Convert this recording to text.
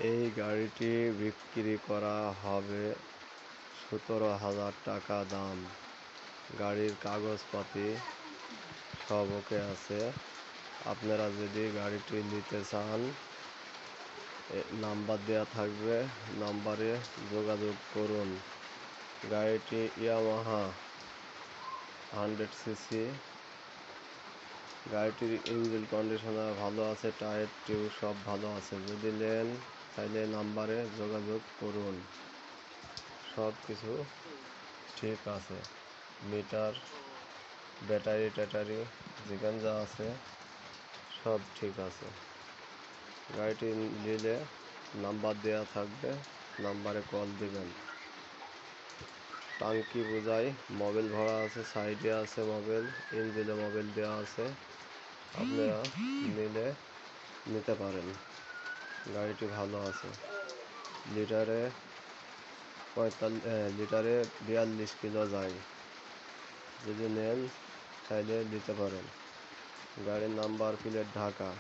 এই গাড়িটি বিক্রি করা হবে 17,000 টাকা দাম। গাড়ির কাগজপাতি সব ওকে আছে। আপনারা যদি গাড়িটি নিতে চান নাম্বার দেওয়া থাকবে, নাম্বারে যোগাযোগ করুন। গাড়িটি ইয়ামাহা 100cc। গাড়িটির ইঞ্জিন কন্ডিশনার ভালো আছে, টায়ার টিউব সব ভালো আছে। যদি নেন তাহলে নাম্বারে যোগাযোগ করুন। সব কিছু ঠিক আছে, মিটার, ব্যাটারি ট্যাটারি যেখানে যা আছে সব ঠিক আছে। গাড়িটি নিলে নাম্বার দেওয়া থাকবে, নাম্বারে কল দিবেন। টাঙ্কি বোঝাই মোবিল ভরা আছে, সাইডে আছে মোবিল, ইঞ্জিনে মোবিল দেওয়া আছে। আপনারা নিতে পারেন। গাড়িটি ভালো আছে। লিটারে 42 কিলো যায়। যদি নেন তাহলে নিতে পারেন। গাড়ির নাম্বার প্লেট ঢাকা।